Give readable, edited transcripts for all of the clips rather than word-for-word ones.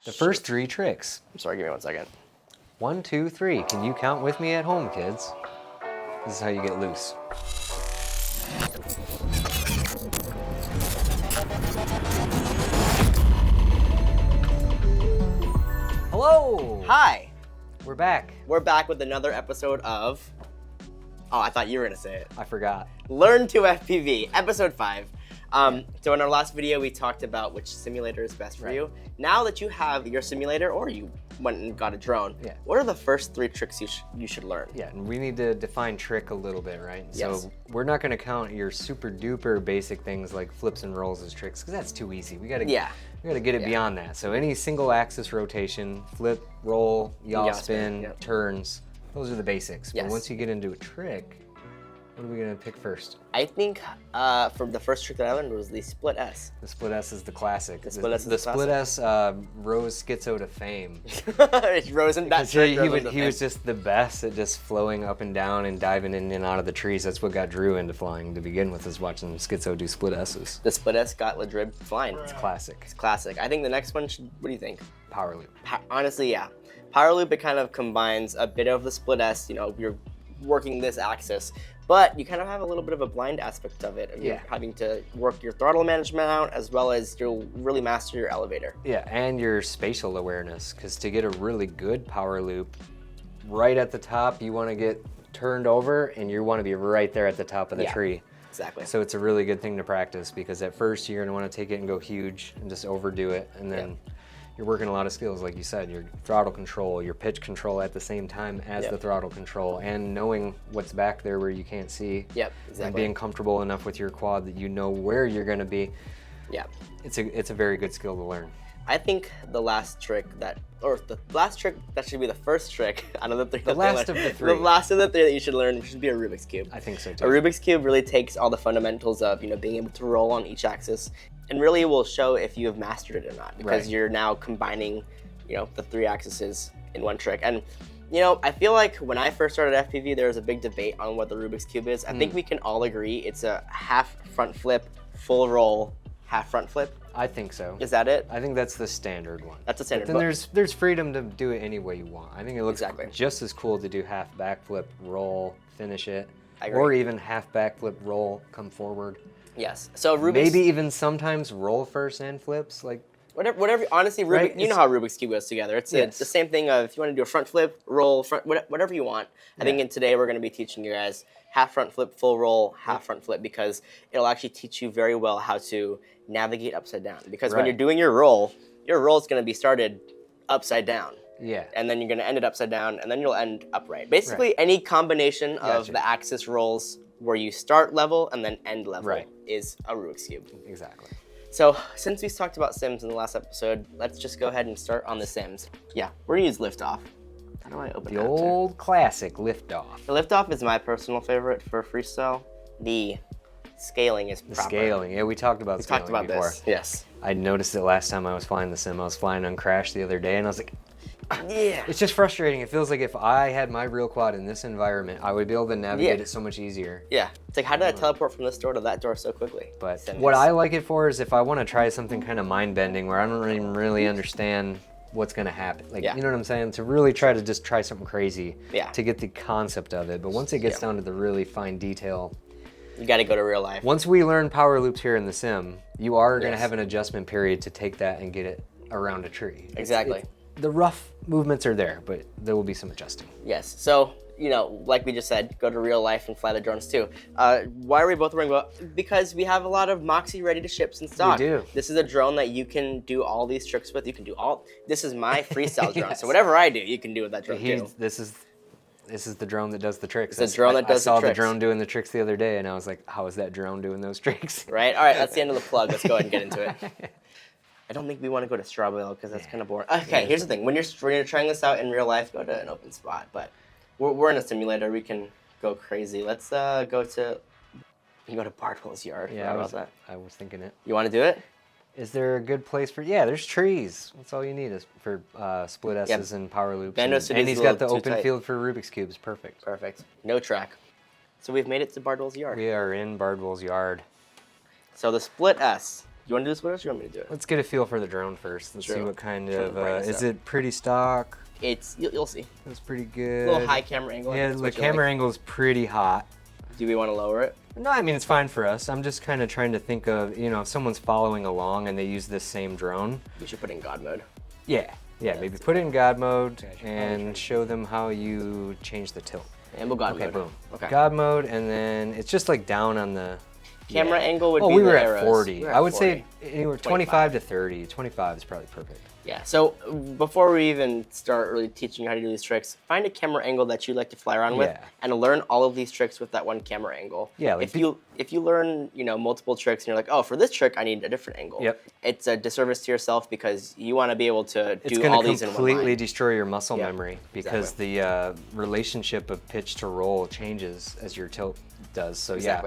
The first 3 tricks. I'm sorry, give me 1 second. 1, 2, 3. Can you count with me at home, kids? This is how you get loose. Hello! Hi! We're back. We're back with another episode of... Oh, I thought you were gonna say it. I forgot. Learn to FPV, episode 5. So in our last video, we talked about which simulator is best for you. Now that you have your simulator, or you went and got a drone, what are the first 3 tricks you should learn? Yeah, and we need to define trick a little bit, right? Yes. So we're not gonna count your super duper basic things like flips and rolls as tricks, because that's too easy. We gotta get it beyond that. So any single axis rotation, flip, roll, yaw spin, turns, those are the basics. But once you get into a trick, what are we gonna pick first? I think from the first trick that I learned was the split S. The split S is the classic. The split S is the split S rose Schizo to fame. It rose in that trick. He was just the best at just flowing up and down and diving in and out of the trees. That's what got Drew into flying to begin with, is watching Schizo do split S's. The split S got Ladrib flying. It's classic. It's classic. I think the next one what do you think? Power loop. Honestly, yeah. Power loop, it kind of combines a bit of the split S, you know, you're working this axis, but you kind of have a little bit of a blind aspect of it. You're having to work your throttle management out, as well as you'll really master your elevator. Yeah, and your spatial awareness, because to get a really good power loop, right at the top, you want to get turned over, and you want to be right there at the top of the tree. Exactly. So it's a really good thing to practice, because at first you're going to want to take it and go huge and just overdo it, and then you're working a lot of skills, like you said, your throttle control, your pitch control at the same time as the throttle control, and knowing what's back there where you can't see. Yep, exactly. And being comfortable enough with your quad that you know where you're going to be. Yeah. It's a very good skill to learn. I think the last trick that should be the first trick out of the 3. The last of the 3. The last of the 3 that you should learn should be a Rubik's Cube. I think so too. A Rubik's Cube really takes all the fundamentals of, you know, being able to roll on each axis, and really will show if you have mastered it or not, because you're now combining, you know, the 3 axes in one trick. And you know, I feel like when I first started FPV, there was a big debate on what the Rubik's Cube is. I think we can all agree it's a half front flip, full roll, half front flip. I think so. Is that it? I think that's the standard one. That's the standard. But then there's freedom to do it any way you want. I think it looks Exactly. just as cool to do half backflip, roll, finish it, I agree. or even half backflip, roll, come forward. Yes. So Rubik's, maybe even sometimes roll first and flips, like whatever. Honestly, Rubik, you know how Rubik's Cube goes together. It's the same thing of, if you want to do a front flip, roll, front, whatever you want. I think today we're going to be teaching you guys half front flip, full roll, half front flip, because it'll actually teach you very well how to navigate upside down. Because when you're doing your roll is going to be started upside down. Yeah. And then you're going to end it upside down, and then you'll end upright. Basically, any combination of the axis rolls where you start level and then end level is a Rubik's Cube. Exactly. So since we talked about sims in the last episode, let's just go ahead and start on the sims. Yeah, we're gonna use liftoff. How do I open the old classic liftoff? The liftoff is my personal favorite for freestyle. The scaling is proper. The scaling, yeah, we talked about scaling before. This. Yes. I noticed it last time I was flying the sim. I was flying on Crash the other day, and I was like, yeah. It's just frustrating. It feels like if I had my real quad in this environment, I would be able to navigate it so much easier. Yeah. It's like, how did I teleport from this door to that door so quickly? But what I like it for is if I want to try something kind of mind-bending where I don't even really understand what's going to happen. Like, you know what I'm saying? To really try to just try something crazy to get the concept of it. But once it gets down to the really fine detail, you got to go to real life. Once we learn power loops here in the sim, you are going to have an adjustment period to take that and get it around a tree. Exactly. The rough movements are there, but there will be some adjusting. Yes. So, you know, like we just said, go to real life and fly the drones too. Why are we both wearing gloves? Because we have a lot of Moxie ready to ship in stock. We do. This is a drone that you can do all these tricks with. You can do all. This is my freestyle drone. So whatever I do, you can do with that drone too. This is the drone that does the tricks. It's the drone that does the tricks. I saw the drone doing the tricks the other day, and I was like, how is that drone doing those tricks? Right? All right, that's the end of the plug. Let's go ahead and get into it. I don't think we want to go to Strawberry because that's kind of boring. Okay, here's the thing. When you're trying this out in real life, go to an open spot. But we're in a simulator. We can go crazy. Let's go to Bardwell's yard. Yeah, I was thinking it. You want to do it? Is there a good place for? Yeah, there's trees. That's all you need is for split S's and power loops. And he's got the open field for Rubik's Cubes. Perfect. Perfect. No track. So we've made it to Bardwell's yard. We are in Bardwell's yard. So the split S. You want to do the split S or you want me to do it? Let's get a feel for the drone first. Let's see what kind of, is it pretty stock? You'll see. It's pretty good. A little high camera angle. Yeah, the camera angle is pretty hot. Do we want to lower it? No, I mean, it's fine for us. I'm just kind of trying to think of, you know, if someone's following along and they use this same drone. We should put it in God mode. Yeah, maybe put it in God mode and show them how you change the tilt. And we'll God mode. Boom. Okay. God mode, and then it's just like down on the camera angle would be we were the at arrows. 40. I would say anywhere 25 to 30. 25 is probably perfect. Yeah, so before we even start really teaching you how to do these tricks, find a camera angle that you like to fly around with and learn all of these tricks with that one camera angle. Yeah, like if you learn, you know, multiple tricks and you're like, oh, for this trick I need a different angle. Yep. It's a disservice to yourself because you want to be able to do all these in one line. It's going to completely destroy your muscle memory because the relationship of pitch to roll changes as your tilt does. So yeah,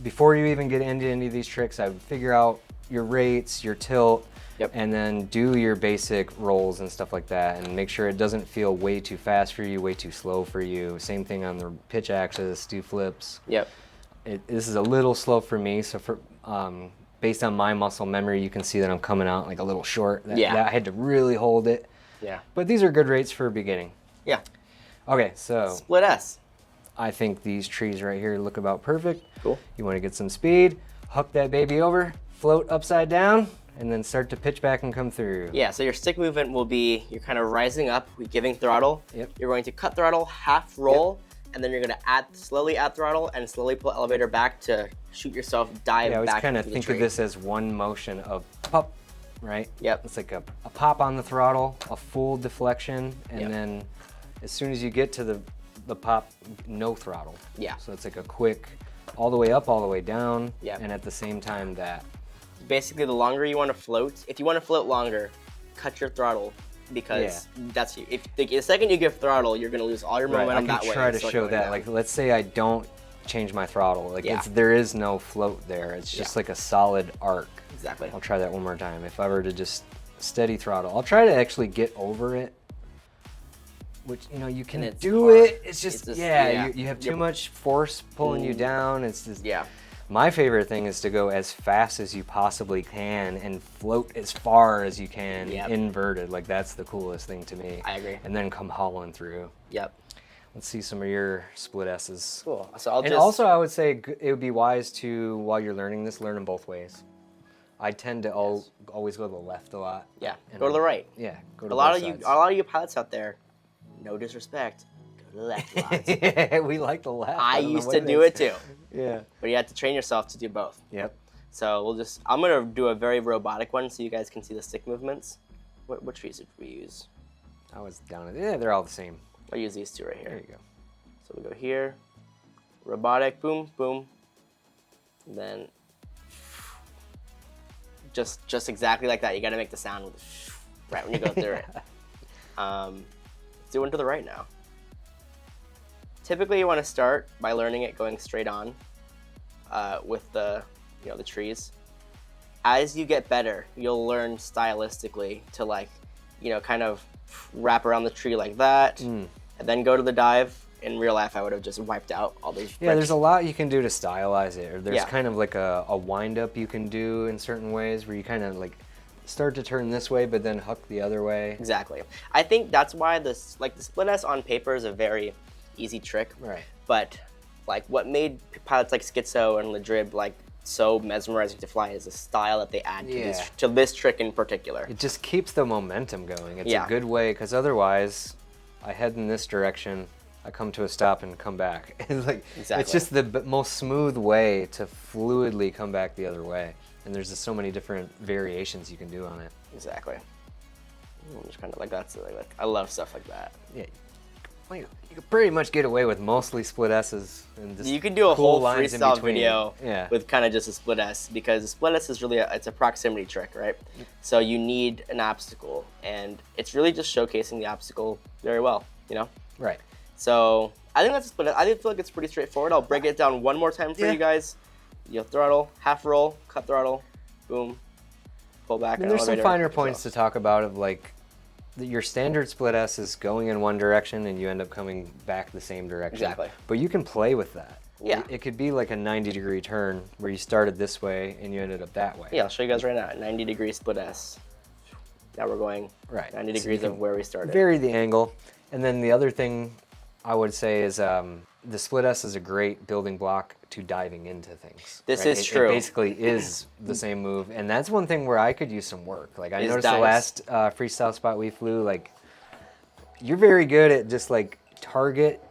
before you even get into any of these tricks, I would figure out your rates, your tilt, and then do your basic rolls and stuff like that, and make sure it doesn't feel way too fast for you, way too slow for you. Same thing on the pitch axis, do flips. This is a little slow for me, so for based on my muscle memory, you can see that I'm coming out like a little short. That I had to really hold it. But these are good rates for beginning. Okay, so split S. I think these trees right here look about perfect. Cool. You want to get some speed, hook that baby over, float upside down, and then start to pitch back and come through. Yeah, so your stick movement will be, you're kind of rising up, giving throttle. You're going to cut throttle, half roll, and then you're going to slowly add throttle and slowly pull elevator back to shoot yourself, dive back. I always kind of think of this as one motion of pop, right? It's like a pop on the throttle, a full deflection, and then as soon as you get to the pop, no throttle. So it's like a quick, all the way up, all the way down, and at the same time that. Basically, the longer you want to float, if you want to float longer, cut your throttle because that's you. If the second you give throttle, you're going to lose all your momentum that way. I can try to show that. Like, let's say I don't change my throttle. Like, there is no float there. It's just like a solid arc. Exactly. I'll try that one more time. If I were to just steady throttle, I'll try to actually get over it. Which, you know, you can do it. It's just, you have too much force pulling you down. It's just, my favorite thing is to go as fast as you possibly can and float as far as you can inverted. Like, that's the coolest thing to me. I agree. And then come hauling through. Let's see some of your split S's. Cool. So also, I would say it would be wise to, while you're learning this, learn them both ways. I tend to always go to the left a lot. Go to the right. Go to a lot of you pilots out there, no disrespect, go to the left a lot. We like the left. I used to do it too. But you have to train yourself to do both. So I'm gonna do a very robotic one so you guys can see the stick movements. What trees did we use? I was down at, they're all the same. I'll use these two right here. There you go. So we go here, robotic, boom, boom. And then just exactly like that. You gotta make the sound right when you go through it. Let's do one to the right now. Typically, you want to start by learning it going straight on with the trees. As you get better, you'll learn stylistically to kind of wrap around the tree like that, and then go to the dive. In real life, I would have just wiped out all those. There's a lot you can do to stylize it. Or there's kind of like a wind up you can do in certain ways where you kind of like start to turn this way, but then hook the other way. Exactly. I think that's why the split S on paper is a very easy trick. Right. But what made pilots like Schizo and Ladrib so mesmerizing to fly is the style that they add to this trick in particular. It just keeps the momentum going. It's a good way, because otherwise, I head in this direction, I come to a stop and come back. It's just the most smooth way to fluidly come back the other way. And there's just so many different variations you can do on it. Exactly. I'm just kind of I love stuff like that. Yeah. You can pretty much get away with mostly split S's. And just you can do a whole freestyle video with kind of just a split S, because the split S is really it's a proximity trick, right? So you need an obstacle, and it's really just showcasing the obstacle very well, Right. So I think that's a split S. I feel like it's pretty straightforward. I'll break it down one more time for you guys. You'll throttle, half roll, cut throttle, boom, pull back. And there's some finer points to talk about of your standard split S is going in one direction and you end up coming back the same direction. Exactly. But you can play with that. Yeah. It could be like a 90-degree turn where you started this way and you ended up that way. Yeah, I'll show you guys right now. 90-degree split S. Now we're going 90 degrees of where we started. Vary the angle. And then the other thing I would say is the split S is a great building block to diving into things. This is true. It basically is the same move. And that's one thing where I could use some work. Like I noticed the last freestyle spot we flew, like you're very good at just like target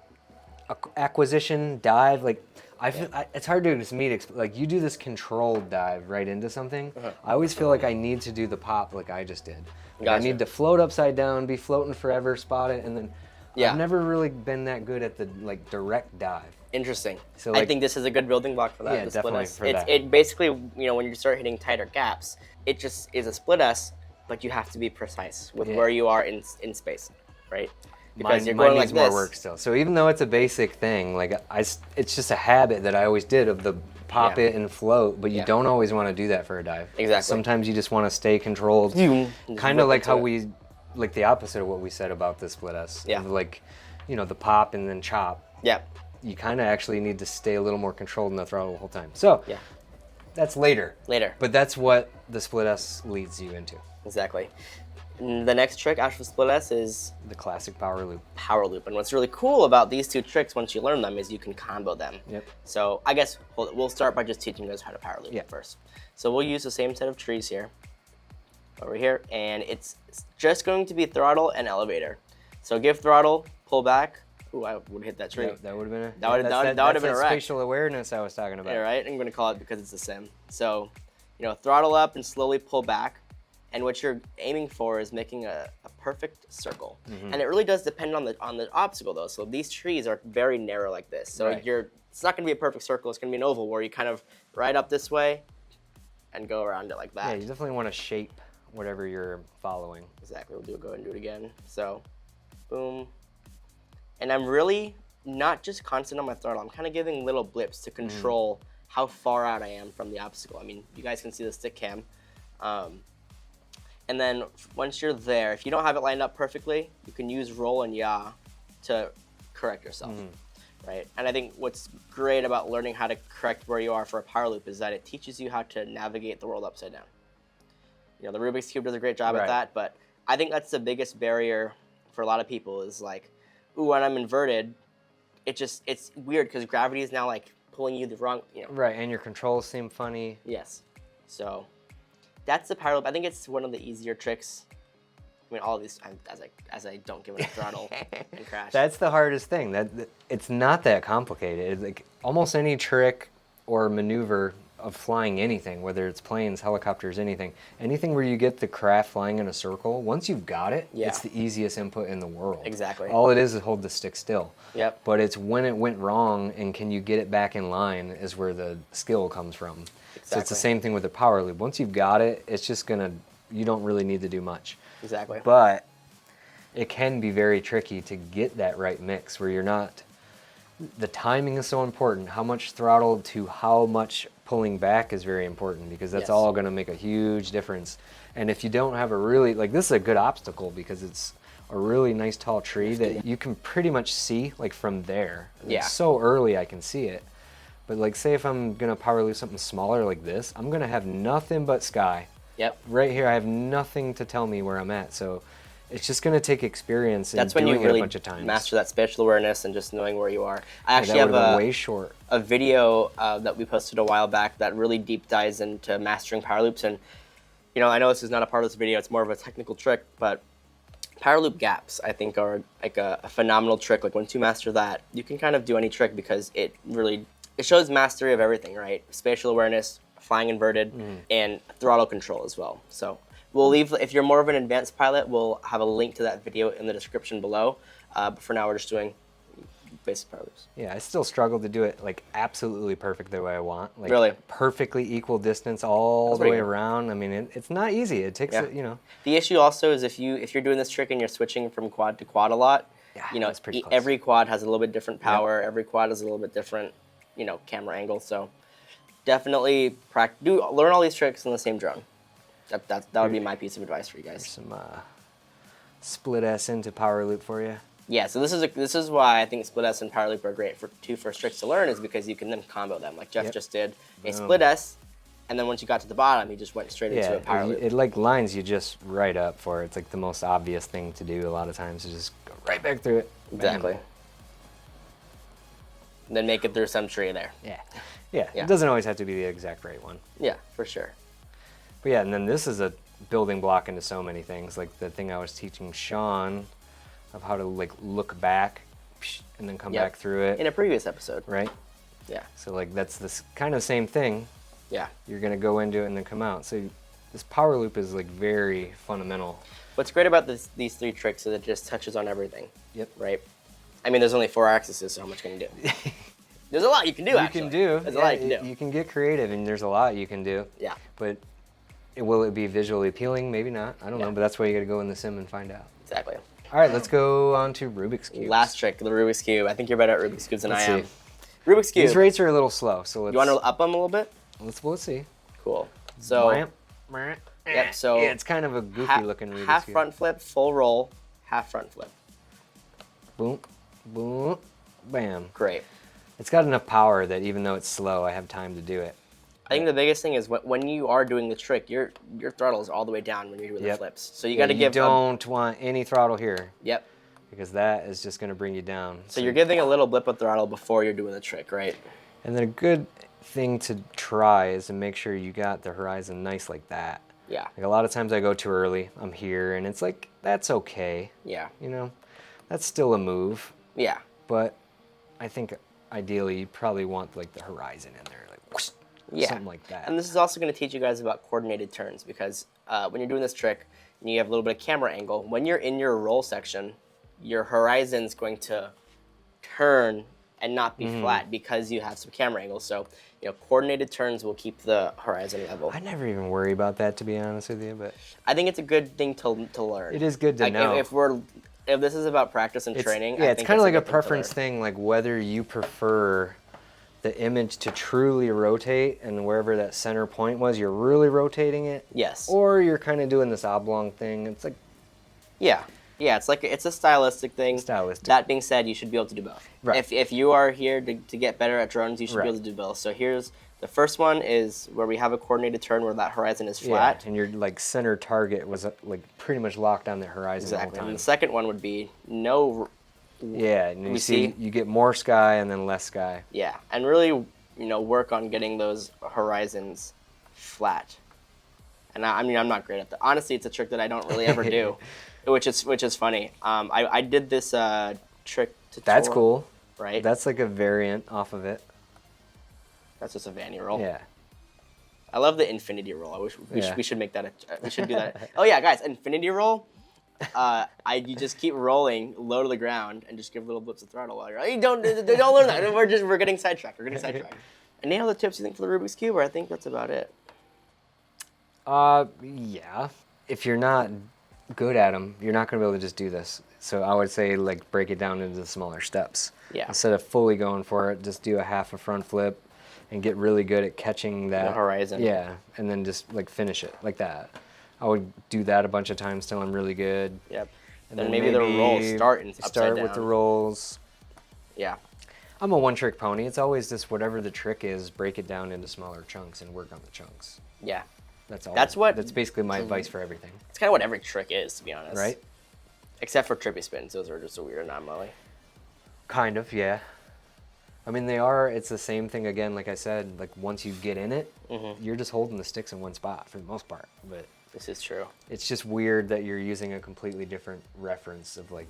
acquisition, dive. Like I feel it's hard to just like you do this controlled dive right into something. I always feel like I need to do the pop like I just did. Like I need to float upside down, be floating forever, spot it, and then I've never really been that good at the like direct dive. Interesting. So like, I think this is a good building block for that. Yeah, definitely for that. It basically, you know, when you start hitting tighter gaps, it just is a split S, but you have to be precise with where you are in space, right? Because you're going like this. More work still. So even though it's a basic thing, like it's just a habit that I always did of the pop it and float, but you don't always want to do that for a dive. Exactly. Sometimes you just want to stay controlled. Kind of like how like the opposite of what we said about the split S. Yeah. Like, you know, the pop and then chop. Yeah. You kind of actually need to stay a little more controlled in the throttle the whole time. So that's later. But that's what the split S leads you into. Exactly. The next trick after the split S is the classic power loop. Power loop. And what's really cool about these two tricks once you learn them is you can combo them. Yep. So I guess we'll start by just teaching you guys how to power loop first. So we'll use the same set of trees here, over here, and it's just going to be throttle and elevator. So give throttle, pull back. Ooh, I would hit that tree. Yeah, that would have been a that would have been a wreck. Spatial awareness I was talking about. Yeah, right. I'm going to call it because it's a sim. So, you know, throttle up and slowly pull back. And what you're aiming for is making a perfect circle. And it really does depend on the obstacle though. So these trees are very narrow like this. So it's not going to be a perfect circle. It's going to be an oval where you kind of ride up this way and go around it like that. Yeah, you definitely want to shape whatever you're following. Exactly. We'll go ahead and do it again. So, boom. And I'm really not just constant on my throttle. I'm kind of giving little blips to control how far out I am from the obstacle. I mean, you guys can see the stick cam. And then once you're there, if you don't have it lined up perfectly, you can use roll and yaw to correct yourself, right? And I think what's great about learning how to correct where you are for a power loop is that it teaches you how to navigate the world upside down. You know, the Rubik's Cube does a great job at that, but I think that's the biggest barrier for a lot of people is like, ooh, when I'm inverted, it's weird because gravity is now like pulling you the wrong, you know. Right, and your controls seem funny. Yes. So that's the power loop. I think it's one of the easier tricks. I mean, all of these, as I don't give it a throttle and crash. That's the hardest thing. It's not that complicated. It's like almost any trick or maneuver of flying anything, whether it's planes, helicopters, anything where you get the craft flying in a circle, once you've got it, it's the easiest input in the world. Exactly. All it is hold the stick still. Yep. But it's when it went wrong and can you get it back in line is where the skill comes from. Exactly. So it's the same thing with the power loop. Once you've got it, it's just you don't really need to do much. Exactly. But it can be very tricky to get that right mix where you're not, the timing is so important. How much throttle to how much pulling back is very important because that's all going to make a huge difference. And if you don't have a really, like this is a good obstacle because it's a really nice tall tree that you can pretty much see like from there. It's so early I can see it. But like say if I'm going to power loop something smaller like this, I'm going to have nothing but sky. Yep. Right here I have nothing to tell me where I'm at. So it's just going to take experience and that's when you doing really it a bunch of times. Master that spatial awareness and just knowing where you are. I actually have a video that we posted a while back that really deep dives into mastering power loops. And you know, I know this is not a part of this video; it's more of a technical trick. But power loop gaps, I think, are like a phenomenal trick. Like once you master that, you can kind of do any trick because it shows mastery of everything, right? Spatial awareness, flying inverted, and throttle control as well. So. We'll leave, if you're more of an advanced pilot, we'll have a link to that video in the description below. But for now, we're just doing basic power loops. Yeah, I still struggle to do it like absolutely perfect the way I want. Like really? Perfectly equal distance all the way around. I mean, it's not easy. It takes, you know. The issue also is if you're doing this trick and you're switching from quad to quad a lot, you know, it's pretty close. Every quad has a little bit different power. Every quad has a little bit different, you know, camera angle. So definitely learn all these tricks in the same drone. That would be my piece of advice for you guys. Some split S into power loop for you. Yeah, so this is why I think split S and power loop are great for two first tricks to learn, is because you can then combo them. Like Jeff just did a split S, and then once you got to the bottom, you just went straight into a power loop. It like lines you just right up for it. It's like the most obvious thing to do a lot of times, is just go right back through it. Exactly. And then make it through some tree there. Yeah. It doesn't always have to be the exact right one. Yeah, for sure. But yeah, and then this is a building block into so many things. Like the thing I was teaching Sean of how to like look back and then come back through it. In a previous episode. Right? Yeah. So like that's this kind of same thing. Yeah. You're gonna go into it and then come out. So this power loop is like very fundamental. What's great about these three tricks is it just touches on everything. Yep. Right? I mean, there's only 4 axes, so how much can you do? There's a lot you can do, actually. You can do. There's a lot you can do. You can get creative, and there's a lot you can do. Yeah. But will it be visually appealing? Maybe not. I don't know, but that's why you got to go in the sim and find out. Exactly. All right, let's go on to Rubik's Cube. Last trick, the Rubik's Cube. I think you're better at Rubik's Cubes than I am. Rubik's Cube. These rates are a little slow, so let's... You want to up them a little bit? Let's see. Cool. So... Yep, so... Yeah, it's kind of a goofy-looking Rubik's Cube. Half front flip, full roll, half front flip. Boom, boom, bam. Great. It's got enough power that even though it's slow, I have time to do it. I think the biggest thing is when you are doing the trick, your throttle is all the way down when you're doing the flips. So you got to give... You don't want any throttle here. Yep. Because that is just going to bring you down. So you're giving a little blip of throttle before you're doing the trick, right? And then a good thing to try is to make sure you got the horizon nice like that. Yeah. Like a lot of times I go too early. I'm here, and it's like, that's okay. Yeah. You know, that's still a move. Yeah. But I think ideally you probably want like the horizon in there, like whoosh, something like that. And this is also going to teach you guys about coordinated turns, because when you're doing this trick and you have a little bit of camera angle, when you're in your roll section, your horizon's going to turn and not be flat because you have some camera angle. So, you know, coordinated turns will keep the horizon level. I never even worry about that, to be honest with you, but I think it's a good thing to learn. it is good to know. If this is about practice and training, yeah, it's kind of like a preference thing, like whether you prefer the image to truly rotate and wherever that center point was, you're really rotating it. Yes. Or you're kind of doing this oblong thing. It's like... Yeah. Yeah, it's a stylistic thing. Stylistic. That being said, you should be able to do both. Right. If you are here to get better at drones, you should be able to do both. So here's the first one is where we have a coordinated turn where that horizon is flat. Yeah, and your like center target was like pretty much locked on the horizon the whole time. And the second one would be no. Yeah, and you see you get more sky and then less sky. Yeah, and really work on getting those horizons flat. And I mean I'm not great at that. Honestly, it's a trick that I don't really ever do. Which is funny. I did this trick tutorial. That's cool. Right? That's like a variant off of it. That's just a vanny roll. Yeah. I love the infinity roll. I wish we should make that. We should do that. Oh yeah, guys, infinity roll. You just keep rolling low to the ground and just give little blips of throttle while you're. You don't learn that. We're getting sidetracked. Any other tips you think for the Rubik's Cube? Or I think that's about it. Yeah. If you're not good at them, you're not going to be able to just do this. So I would say like break it down into smaller steps. Yeah. Instead of fully going for it, just do a half a front flip and get really good at catching that the horizon. Yeah, and then just like finish it like that. I would do that a bunch of times till I'm really good. Yep. And then maybe the rolls start with the rolls. Yeah. I'm a one-trick pony. It's always just whatever the trick is, break it down into smaller chunks and work on the chunks. Yeah. That's all. That's basically my advice for everything. It's kind of what every trick is, to be honest. Right? Except for trippy spins. Those are just a weird anomaly. Kind of, yeah. I mean, it's the same thing again, like I said, like once you get in it, you're just holding the sticks in one spot for the most part. But this is true. It's just weird that you're using a completely different reference of like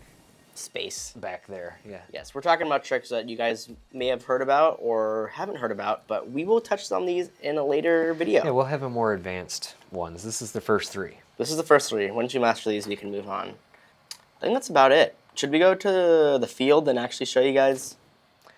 space back there. Yeah. Yes, we're talking about tricks that you guys may have heard about or haven't heard about, but we will touch on these in a later video. Yeah, we'll have a more advanced ones. This is the first 3. This is the first 3. Once you master these, we can move on. I think that's about it. Should we go to the field and actually show you guys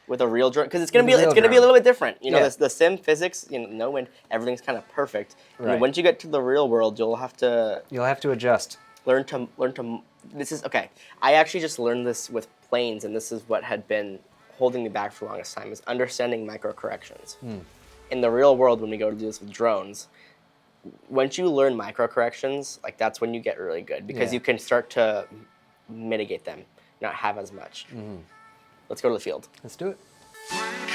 with a real drone? Because it's gonna be a little bit different. You know, the sim physics, no wind, everything's kind of perfect. Right. And once you get to the real world, you'll have to adjust. Learn to. This is okay. I actually just learned this with planes, and this is what had been holding me back for the longest time: is understanding micro corrections. In the real world, when we go to do this with drones, once you learn micro corrections, like that's when you get really good because you can start to mitigate them. not have as much. Let's go to the field. Let's do it.